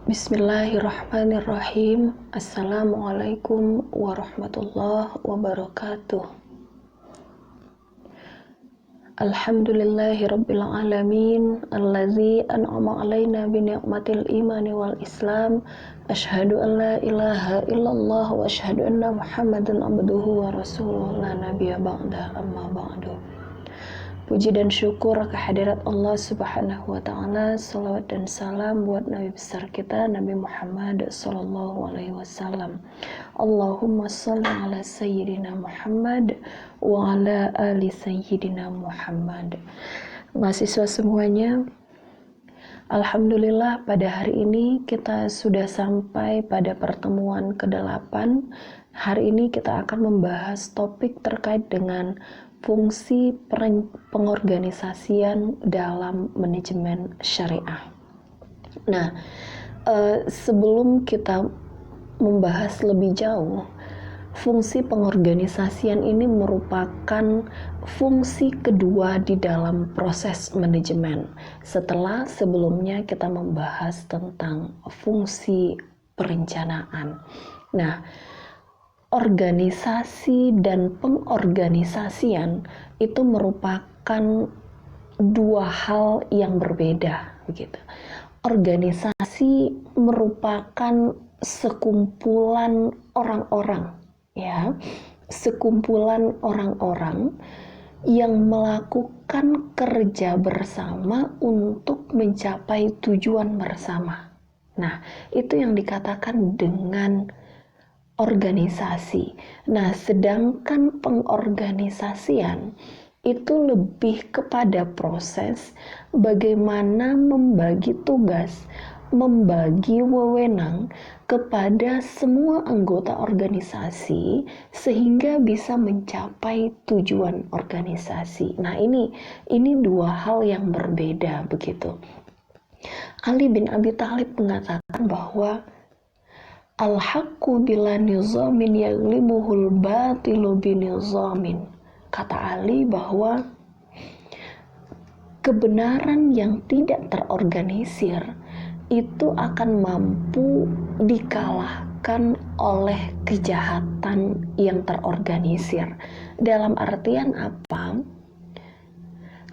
Bismillahirrahmanirrahim. Assalamualaikum warahmatullahi wabarakatuh. Alhamdulillahi rabbil alamin allazi an'ama alaina bi ni'matil imani wal islam. Asyhadu an la ilaha illallah wa asyhadu anna Muhammadan abduhu wa rasuluhu la nabiyya ba'da, amma ba'du. Puji dan syukur kehadirat Allah Subhanahu wa Ta'ala. Salawat dan salam buat Nabi besar kita, Nabi Muhammad Sallallahu Alaihi Wasallam. Allahumma salli ala Sayyidina Muhammad wa ala ali Sayyidina Muhammad. Mahasiswa semuanya, Alhamdulillah pada hari ini kita sudah sampai pada pertemuan ke-8. Hari ini kita akan membahas topik terkait dengan fungsi pengorganisasian dalam manajemen syariah. Nah, sebelum kita membahas lebih jauh, fungsi pengorganisasian ini merupakan fungsi kedua di dalam proses manajemen. Setelah sebelumnya kita membahas tentang fungsi perencanaan. Nah, organisasi dan pengorganisasian itu merupakan dua hal yang berbeda, begitu. Organisasi merupakan sekumpulan orang-orang, ya, sekumpulan orang-orang yang melakukan kerja bersama untuk mencapai tujuan bersama. Nah, itu yang dikatakan dengan organisasi. Nah, sedangkan pengorganisasian itu lebih kepada proses bagaimana membagi tugas, membagi wewenang kepada semua anggota organisasi sehingga bisa mencapai tujuan organisasi. Nah, ini dua hal yang berbeda, begitu. Ali bin Abi Thalib mengatakan bahwa al-haqqu bila nizamin yaglibuhul batilu binizamin. Kata Ali bahwa kebenaran yang tidak terorganisir itu akan mampu dikalahkan oleh kejahatan yang terorganisir. Dalam artian apa?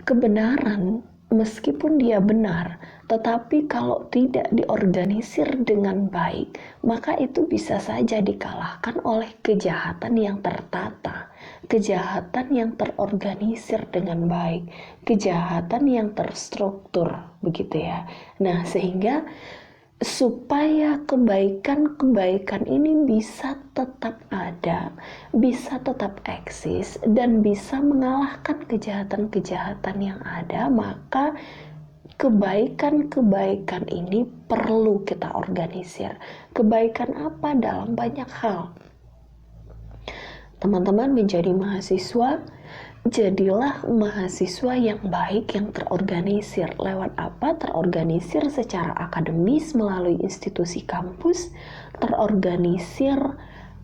Kebenaran meskipun dia benar, tetapi kalau tidak diorganisir dengan baik, maka itu bisa saja dikalahkan oleh kejahatan yang tertata, kejahatan yang terorganisir dengan baik, kejahatan yang terstruktur, begitu ya. Nah, sehingga supaya kebaikan-kebaikan ini bisa tetap ada, bisa tetap eksis, dan bisa mengalahkan kejahatan-kejahatan yang ada, maka kebaikan-kebaikan ini perlu kita organisir. Kebaikan apa? Dalam banyak hal. Teman-teman menjadi mahasiswa, jadilah mahasiswa yang baik, yang terorganisir. Lewat apa? Terorganisir secara akademis melalui institusi kampus, terorganisir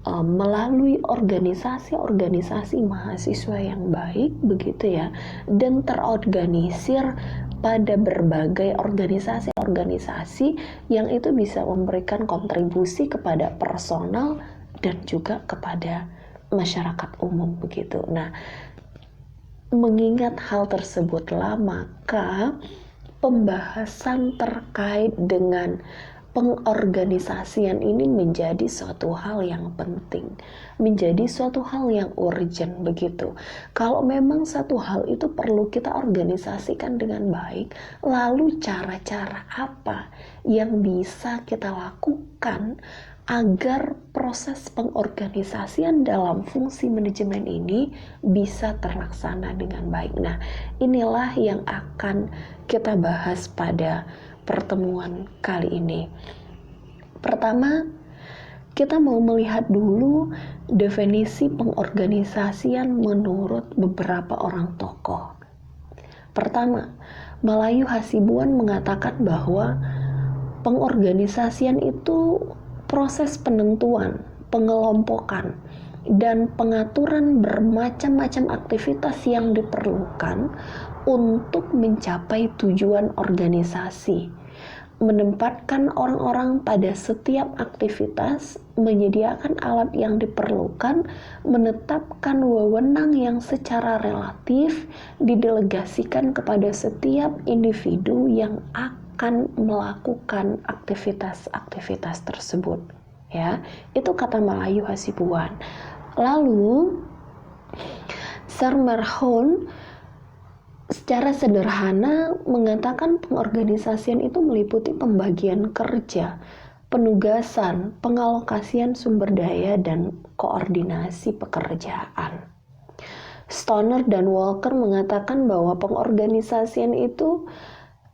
melalui organisasi-organisasi mahasiswa yang baik, begitu ya, dan terorganisir pada berbagai organisasi-organisasi yang itu bisa memberikan kontribusi kepada personal dan juga kepada masyarakat umum, begitu. Nah, mengingat hal tersebutlah maka pembahasan terkait dengan pengorganisasian ini menjadi suatu hal yang penting, menjadi suatu hal yang urgent, begitu. Kalau memang satu hal itu perlu kita organisasikan dengan baik, lalu cara-cara apa yang bisa kita lakukan agar proses pengorganisasian dalam fungsi manajemen ini bisa terlaksana dengan baik. Nah, inilah yang akan kita bahas pada pertemuan kali ini. Pertama, kita mau melihat dulu definisi pengorganisasian menurut beberapa orang tokoh. Pertama, Malayu Hasibuan mengatakan bahwa pengorganisasian itu proses penentuan, pengelompokan, dan pengaturan bermacam-macam aktivitas yang diperlukan untuk mencapai tujuan organisasi. menempatkan orang-orang pada setiap aktivitas, menyediakan alat yang diperlukan, menetapkan wewenang yang secara relatif didelegasikan kepada setiap individu yang akan melakukan aktivitas-aktivitas tersebut. Ya, itu kata Melayu Hasibuan. Lalu Sir Merhon secara sederhana mengatakan pengorganisasian itu meliputi pembagian kerja, penugasan, pengalokasian sumber daya, dan koordinasi pekerjaan. Stoner dan Walker mengatakan bahwa pengorganisasian itu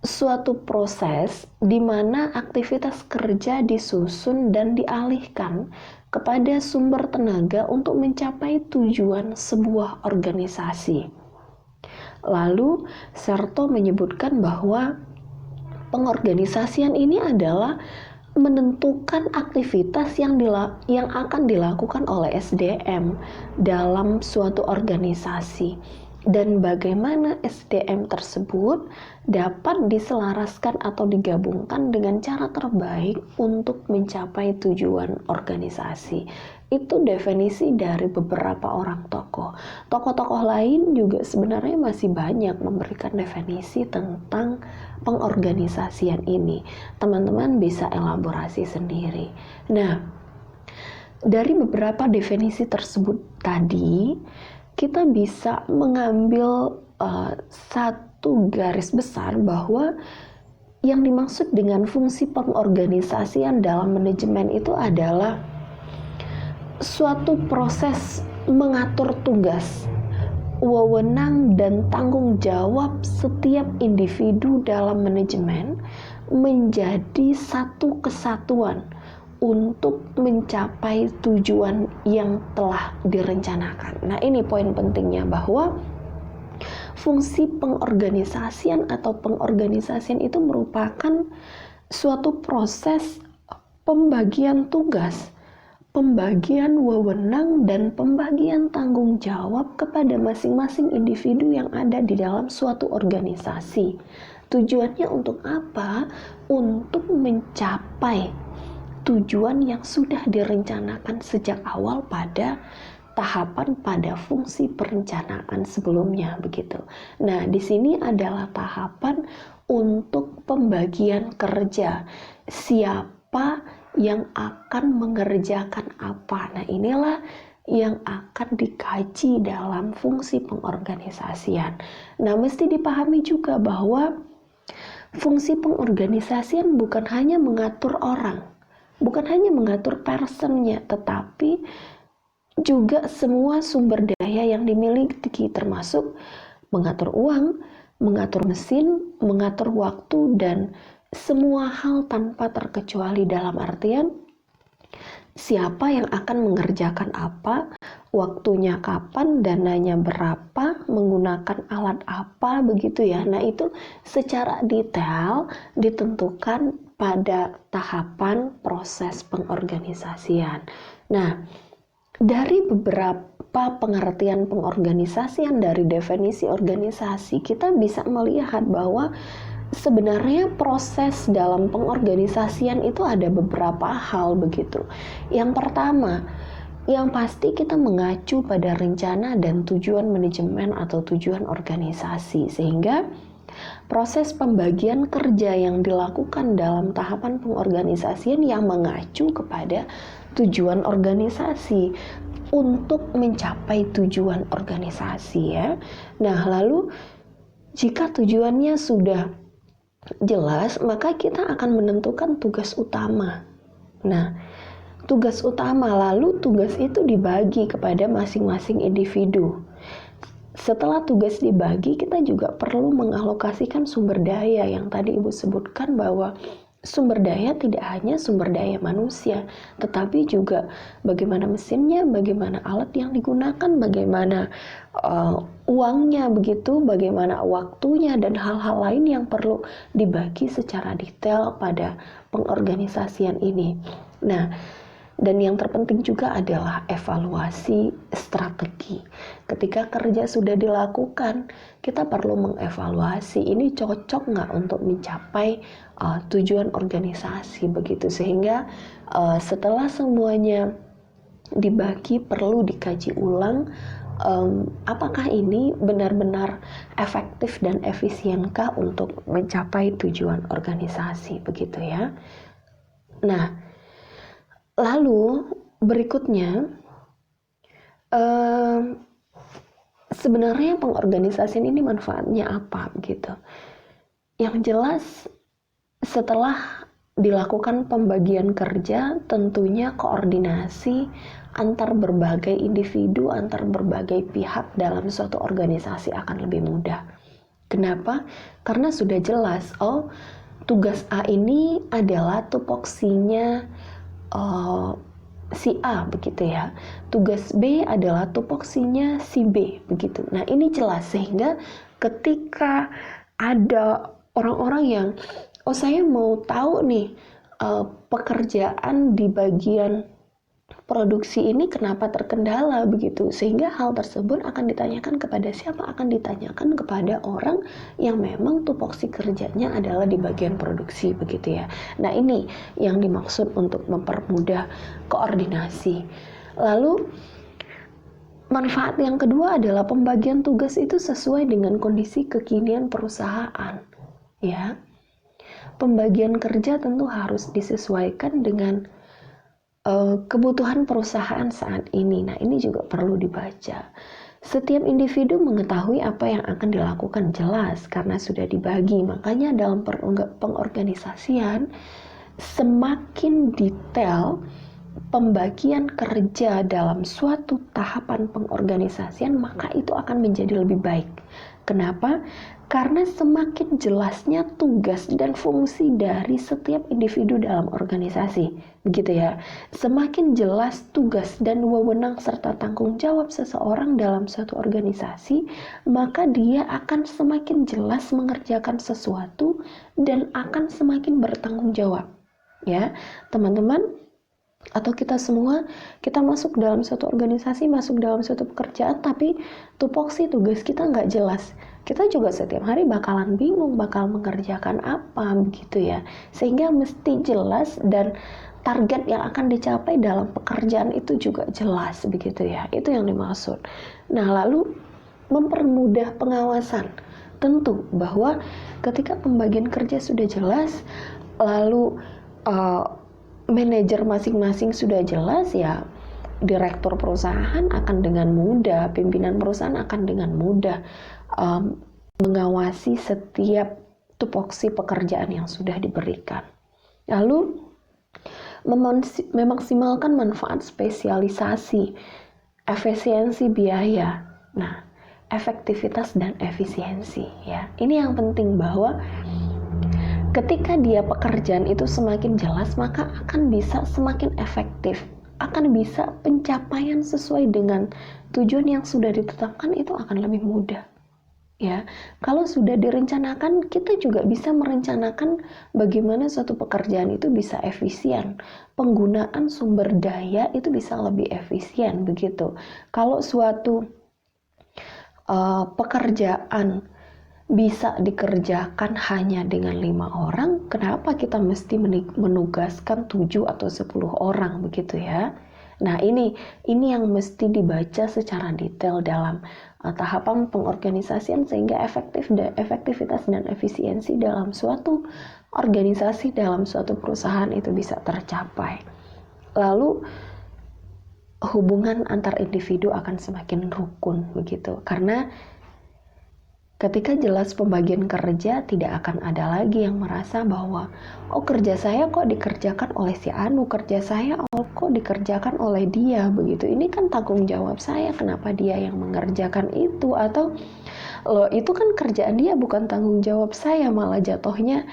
suatu proses di mana aktivitas kerja disusun dan dialihkan kepada sumber tenaga untuk mencapai tujuan sebuah organisasi. Lalu Serto menyebutkan bahwa pengorganisasian ini adalah menentukan aktivitas yang akan dilakukan oleh SDM dalam suatu organisasi, dan bagaimana SDM tersebut dapat diselaraskan atau digabungkan dengan cara terbaik untuk mencapai tujuan organisasi. Itu definisi dari beberapa orang tokoh. Tokoh-tokoh lain juga sebenarnya masih banyak memberikan definisi tentang pengorganisasian ini. Teman-teman bisa elaborasi sendiri. Nah, dari beberapa definisi tersebut tadi, kita bisa mengambil satu garis besar bahwa yang dimaksud dengan fungsi pengorganisasian dalam manajemen itu adalah suatu proses mengatur tugas, wewenang, dan tanggung jawab setiap individu dalam manajemen menjadi satu kesatuan untuk mencapai tujuan yang telah direncanakan. Nah, ini poin pentingnya, bahwa fungsi pengorganisasian atau pengorganisasian itu merupakan suatu proses pembagian tugas, pembagian wewenang, dan pembagian tanggung jawab kepada masing-masing individu yang ada di dalam suatu organisasi. Tujuannya untuk apa? Untuk mencapai tujuan yang sudah direncanakan sejak awal pada tahapan pada fungsi perencanaan sebelumnya, begitu. Nah, di sini adalah tahapan untuk pembagian kerja. Siapa yang akan mengerjakan apa? Nah, inilah yang akan dikaji dalam fungsi pengorganisasian. Nah, mesti dipahami juga bahwa fungsi pengorganisasian bukan hanya mengatur orang, bukan hanya mengatur personnya, tetapi juga semua sumber daya yang dimiliki, termasuk mengatur uang, mengatur mesin, mengatur waktu, dan semua hal tanpa terkecuali, dalam artian siapa yang akan mengerjakan apa, waktunya kapan, dananya berapa, menggunakan alat apa, begitu ya. Nah, itu secara detail ditentukan pada tahapan proses pengorganisasian. Nah, dari beberapa pengertian pengorganisasian dari definisi organisasi, kita bisa melihat bahwa sebenarnya proses dalam pengorganisasian itu ada beberapa hal, begitu. Yang pertama, yang pasti kita mengacu pada rencana dan tujuan manajemen atau tujuan organisasi, sehingga proses pembagian kerja yang dilakukan dalam tahapan pengorganisasian yang mengacu kepada tujuan organisasi untuk mencapai tujuan organisasi, ya. Nah, lalu jika tujuannya sudah jelas, maka kita akan menentukan tugas utama. Nah, tugas utama, lalu tugas itu dibagi kepada masing-masing individu. Setelah tugas dibagi, kita juga perlu mengalokasikan sumber daya yang tadi Ibu sebutkan, bahwa sumber daya tidak hanya sumber daya manusia, tetapi juga bagaimana mesinnya, bagaimana alat yang digunakan, bagaimana uangnya, begitu, bagaimana waktunya, dan hal-hal lain yang perlu dibagi secara detail pada pengorganisasian ini. Nah, Dan yang terpenting juga adalah evaluasi strategi. Ketika kerja sudah dilakukan, kita perlu mengevaluasi ini cocok nggak untuk mencapai tujuan organisasi begitu. Sehingga setelah semuanya dibagi perlu dikaji ulang, apakah ini benar-benar efektif dan efisienkah untuk mencapai tujuan organisasi begitu ya. Nah, lalu berikutnya, sebenarnya pengorganisasian ini manfaatnya apa gitu? Yang jelas setelah dilakukan pembagian kerja, tentunya koordinasi antar berbagai individu, antar berbagai pihak dalam suatu organisasi akan lebih mudah. Kenapa? Karena sudah jelas, tugas A ini adalah tupoksinya si A begitu ya. Tugas B adalah tupoksinya si B begitu. Nah, ini jelas sehingga ketika ada orang-orang yang saya mau tahu nih pekerjaan di bagian produksi ini kenapa terkendala begitu, sehingga hal tersebut akan ditanyakan kepada siapa? Akan ditanyakan kepada orang yang memang tupoksi kerjanya adalah di bagian produksi begitu ya. Nah, ini yang dimaksud untuk mempermudah koordinasi. Lalu manfaat yang kedua adalah pembagian tugas itu sesuai dengan kondisi kekinian perusahaan ya. Pembagian kerja tentu harus disesuaikan dengan kebutuhan perusahaan saat ini. Nah, ini juga perlu dibaca. Setiap individu mengetahui apa yang akan dilakukan jelas karena sudah dibagi. Makanya dalam pengorganisasian semakin detail pembagian kerja dalam suatu tahapan pengorganisasian, maka itu akan menjadi lebih baik. Kenapa? Karena semakin jelasnya tugas dan fungsi dari setiap individu dalam organisasi, begitu ya. Semakin jelas tugas dan wewenang serta tanggung jawab seseorang dalam suatu organisasi, maka dia akan semakin jelas mengerjakan sesuatu dan akan semakin bertanggung jawab. Ya, teman-teman, atau kita semua, kita masuk dalam suatu organisasi, masuk dalam suatu pekerjaan, tapi tupoksi tugas kita nggak jelas. Kita juga setiap hari bakalan bingung, bakal mengerjakan apa begitu ya. Sehingga mesti jelas dan target yang akan dicapai dalam pekerjaan itu juga jelas begitu ya. Itu yang dimaksud. Nah, lalu mempermudah pengawasan. Tentu bahwa ketika pembagian kerja sudah jelas, lalu manajer masing-masing sudah jelas ya, direktur perusahaan akan dengan mudah, pimpinan perusahaan akan dengan mudah mengawasi setiap tupoksi pekerjaan yang sudah diberikan. Lalu memaksimalkan manfaat spesialisasi, efisiensi biaya. Nah, efektivitas dan efisiensi ya. Ini yang penting, bahwa ketika dia pekerjaan itu semakin jelas, maka akan bisa semakin efektif, akan bisa pencapaian sesuai dengan tujuan yang sudah ditetapkan itu akan lebih mudah. Ya, kalau sudah direncanakan, kita juga bisa merencanakan bagaimana suatu pekerjaan itu bisa efisien. Penggunaan sumber daya itu bisa lebih efisien begitu. Kalau suatu pekerjaan bisa dikerjakan hanya dengan 5 orang, kenapa kita mesti menugaskan 7 atau 10 orang begitu ya. Nah, ini yang mesti dibaca secara detail dalam tahapan pengorganisasian, sehingga efektivitas dan efisiensi dalam suatu organisasi, dalam suatu perusahaan itu bisa tercapai. Lalu hubungan antar individu akan semakin rukun begitu, karena ketika jelas pembagian kerja, tidak akan ada lagi yang merasa bahwa kerja saya kok dikerjakan oleh si Anu, kerja saya kok dikerjakan oleh dia begitu. Ini kan tanggung jawab saya, kenapa dia yang mengerjakan itu? Atau loh, itu kan kerjaan dia, bukan tanggung jawab saya, malah jatuhnya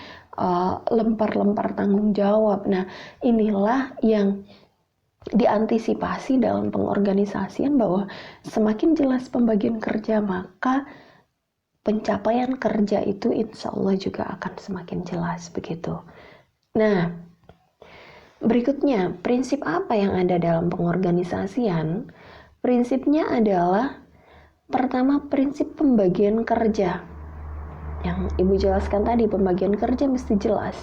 lempar-lempar tanggung jawab. Nah, inilah yang diantisipasi dalam pengorganisasian, bahwa semakin jelas pembagian kerja, maka pencapaian kerja itu insya Allah juga akan semakin jelas begitu. Nah, Berikutnya, prinsip apa yang ada dalam pengorganisasian? Prinsipnya adalah pertama, prinsip pembagian kerja. Yang Ibu jelaskan tadi, pembagian kerja mesti jelas.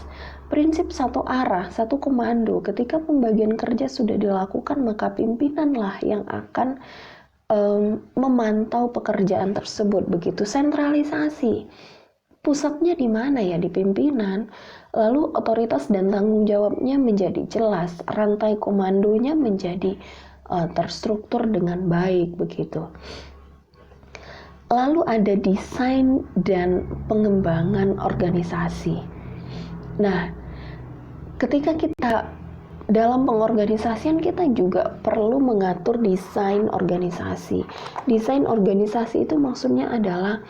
Prinsip satu arah, satu komando. Ketika pembagian kerja sudah dilakukan, maka pimpinanlah yang akan memantau pekerjaan tersebut. Begitu, sentralisasi. Pusatnya di mana ya? Di pimpinan. Lalu otoritas dan tanggung jawabnya menjadi jelas. Rantai komandonya menjadi terstruktur dengan baik, begitu. Lalu ada desain dan pengembangan organisasi. Nah, ketika kita dalam pengorganisasian, kita juga perlu mengatur desain organisasi. Desain organisasi itu maksudnya adalah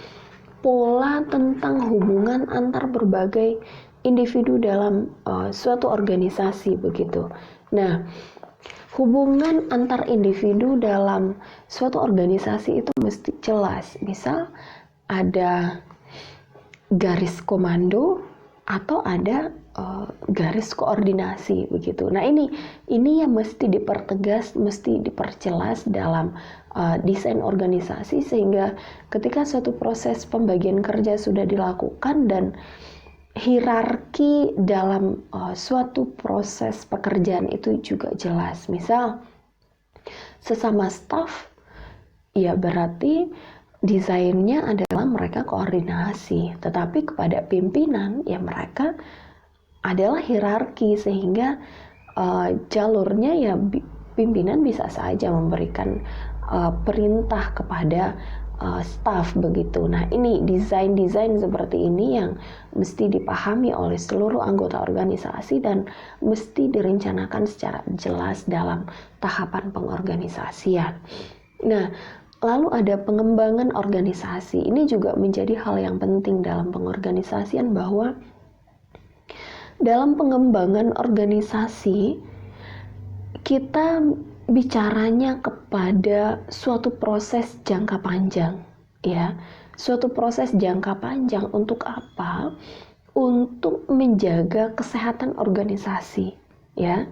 pola tentang hubungan antar berbagai individu dalam suatu organisasi, begitu. Nah, hubungan antar individu dalam suatu organisasi itu mesti jelas. Misal ada garis komando atau ada garis koordinasi, begitu. Nah, ini yang mesti dipertegas, mesti diperjelas dalam desain organisasi, sehingga ketika suatu proses pembagian kerja sudah dilakukan dan hierarki dalam suatu proses pekerjaan itu juga jelas. Misal sesama staf, ya berarti desainnya adalah mereka koordinasi, tetapi kepada pimpinan ya mereka adalah hierarki, sehingga jalurnya ya pimpinan bisa saja memberikan perintah kepada staff, begitu. Nah, ini desain seperti ini yang mesti dipahami oleh seluruh anggota organisasi dan mesti direncanakan secara jelas dalam tahapan pengorganisasian. Nah, lalu ada pengembangan organisasi. Ini juga menjadi hal yang penting dalam pengorganisasian, bahwa dalam pengembangan organisasi kita bicaranya kepada suatu proses jangka panjang, ya. Suatu proses jangka panjang untuk apa? Untuk menjaga kesehatan organisasi, ya.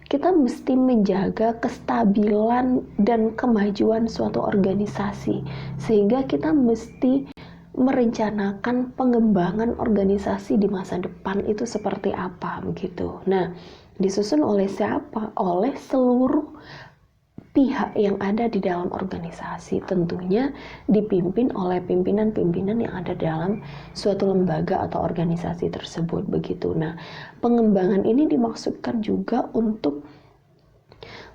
Kita mesti menjaga kestabilan dan kemajuan suatu organisasi, sehingga kita mesti merencanakan pengembangan organisasi di masa depan itu seperti apa, begitu. Nah, disusun oleh siapa? Oleh seluruh pihak yang ada di dalam organisasi, tentunya dipimpin oleh pimpinan-pimpinan yang ada dalam suatu lembaga atau organisasi tersebut, begitu. Nah, pengembangan ini dimaksudkan juga untuk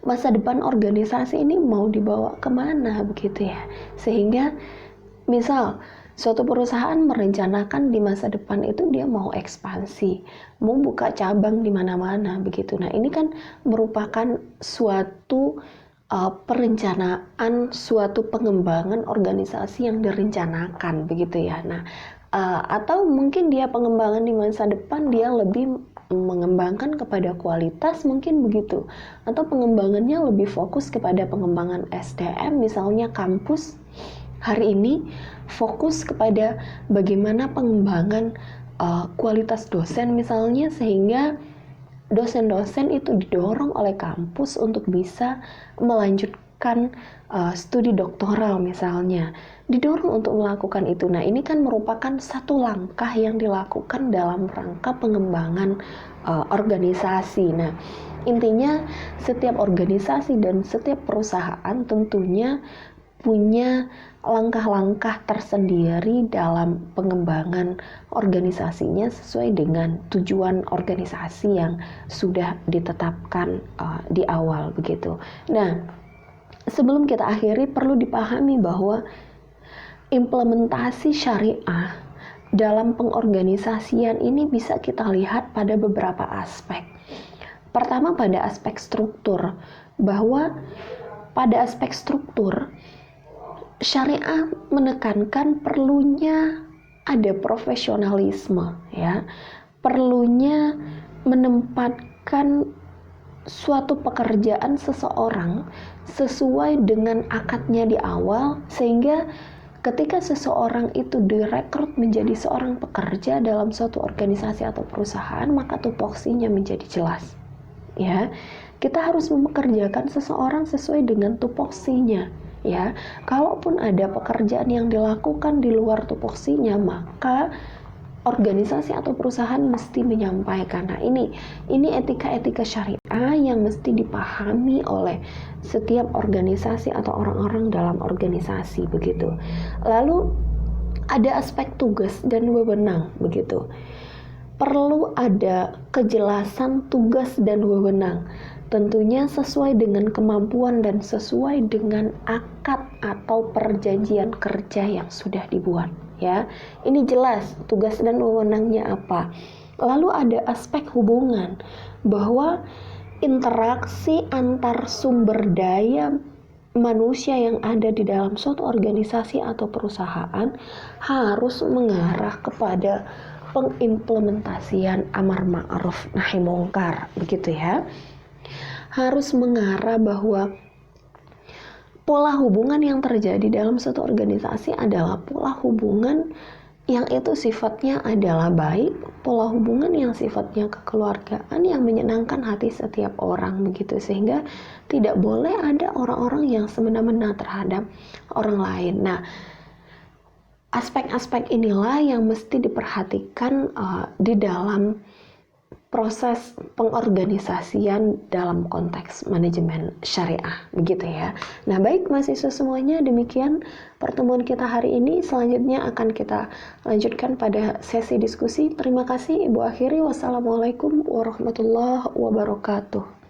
masa depan organisasi ini mau dibawa kemana, begitu ya. Sehingga misal suatu perusahaan merencanakan di masa depan itu dia mau ekspansi, mau buka cabang di mana-mana, begitu. Nah, ini kan merupakan suatu perencanaan, suatu pengembangan organisasi yang direncanakan, begitu ya. Nah, atau mungkin dia pengembangan di masa depan dia lebih mengembangkan kepada kualitas, mungkin begitu. Atau pengembangannya lebih fokus kepada pengembangan SDM, misalnya kampus hari ini fokus kepada bagaimana pengembangan kualitas dosen misalnya, sehingga dosen-dosen itu didorong oleh kampus untuk bisa melanjutkan studi doktoral misalnya, didorong untuk melakukan itu. Nah, ini kan merupakan satu langkah yang dilakukan dalam rangka pengembangan organisasi. Nah, intinya setiap organisasi dan setiap perusahaan tentunya punya langkah-langkah tersendiri dalam pengembangan organisasinya sesuai dengan tujuan organisasi yang sudah ditetapkan di awal, begitu. Nah, sebelum kita akhiri perlu dipahami bahwa implementasi syariah dalam pengorganisasian ini bisa kita lihat pada beberapa aspek. Pertama, pada aspek struktur, bahwa pada aspek struktur syariah menekankan perlunya ada profesionalisme, ya, perlunya menempatkan suatu pekerjaan seseorang sesuai dengan akadnya di awal, sehingga ketika seseorang itu direkrut menjadi seorang pekerja dalam suatu organisasi atau perusahaan, maka tupoksinya menjadi jelas. ya. Kita harus mempekerjakan seseorang sesuai dengan tupoksinya, ya. Kalaupun ada pekerjaan yang dilakukan di luar tupoksinya, maka organisasi atau perusahaan mesti menyampaikan. Nah, ini etika-etika syariah yang mesti dipahami oleh setiap organisasi atau orang-orang dalam organisasi begitu. Lalu ada aspek tugas dan wewenang begitu. Perlu ada kejelasan tugas dan wewenang. Tentunya sesuai dengan kemampuan dan sesuai dengan akad atau perjanjian kerja yang sudah dibuat, ya. Ini jelas tugas dan wewenangnya apa. Lalu ada aspek hubungan, bahwa interaksi antar sumber daya manusia yang ada di dalam suatu organisasi atau perusahaan harus mengarah kepada pengimplementasian amar ma'ruf nahi mungkar, begitu ya. Harus mengarah bahwa pola hubungan yang terjadi dalam suatu organisasi adalah pola hubungan yang itu sifatnya adalah baik, pola hubungan yang sifatnya kekeluargaan yang menyenangkan hati setiap orang begitu, sehingga tidak boleh ada orang-orang yang semena-mena terhadap orang lain. Nah, aspek-aspek inilah yang mesti diperhatikan di dalam proses pengorganisasian dalam konteks manajemen syariah, begitu ya. Nah, baik mahasiswa semuanya, demikian pertemuan kita hari ini. Selanjutnya akan kita lanjutkan pada sesi diskusi. Terima kasih, Ibu akhiri. Wassalamualaikum warahmatullahi wabarakatuh.